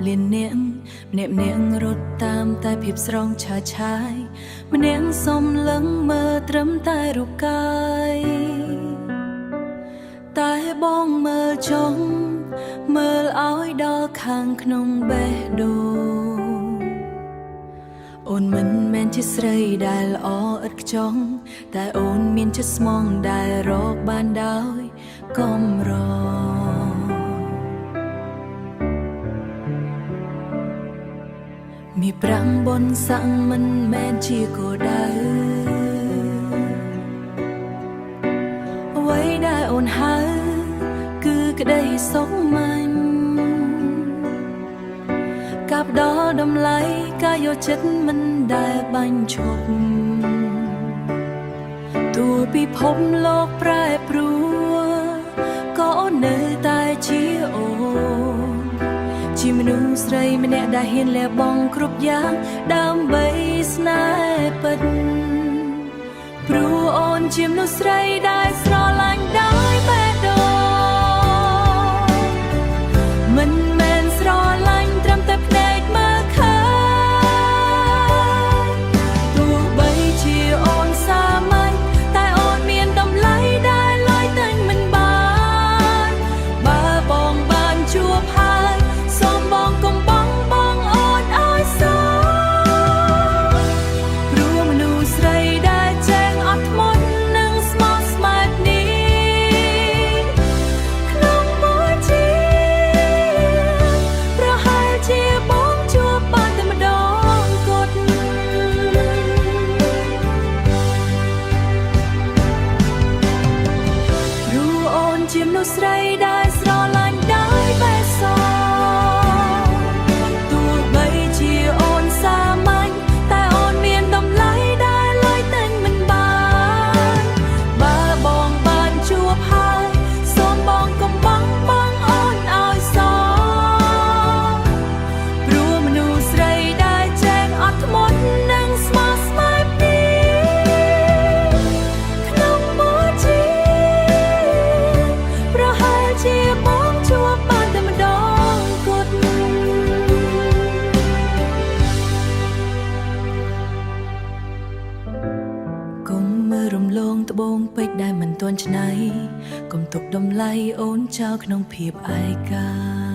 លៀននាងម្នាក់នាងរត់តាមតែភាពស្រងឆើឆាយម្នាក់សុំលឹងមើលត្រឹមតែរូបកាយតែបងមើលចុងមើលឲ្យដល់ខាងក្នុងបេះដូងអូនមិនមែនជាស្រីដែលល្អឥតខ្ចង់តែអូនមានចិត្តស្មងដែលរកបានដោយកំរមានប្រាំងបនសាំងមិនមែនជាគោលដៅអ្វីដែលអូនហៅគឺក្តីសុខមាញ់កាប់ដល់តម្លៃកាយកចិត្តមិនដែលបាញ់ឈប់ទោះពិភពលោកប្រែប្រួលក៏អូននៅតែជាអូនជាមនុស្សស្រីម្នាក់ដែលហ៊ានលះបង់គ្រប់យ៉ាងដើម្បីស្នេហ៍ពិតព្រោះអូនជាមនុស្សស្រីដែលស្រឡាញ់ដោយបេះដូងមិនមែនស្រឡាញ់ត្រឹមតែភ្នែកមើលឃើញទោះបីជាអូនសាមញ្ញតែអូនមានតម្លៃដែលឡើយតែមិនបានបើបងបានជួបហើយសូមបងកុំបងអូនឲ្យសោកព្រោះមនុស្សស្រីដែលចេះអត់ធ្មត់និងស្មោះស្ម័គ្រនេះក្នុងមួយជាតិប្រហែលជាបងជួបបានតែម្ដងគត់ព្រោះអូនជាមនុស្សស្រីដែលស្រឡាញ់ដោយបេះដូងទោះបីជាអូនសាមញ្ញតែអូនមានតម្លៃដែលឡើយតែមិនបានបើបងបានជួបហើយសូមបងកុំបងអូនឲ្យសោកព្រោះមនុស្សស្រីដែលចេះអត់ធ្មត់និងស្មោះស្ម័គ្រនេះក្នុងមួយជាតិប្រហែលជាបងជួបបានតែម្ដងគត់កុំមើលរំលងត្បូងពេជ្រដែលមិនទាន់ច្នៃកុំទុកតម្លៃអូនចោលក្នុងភាពឯកា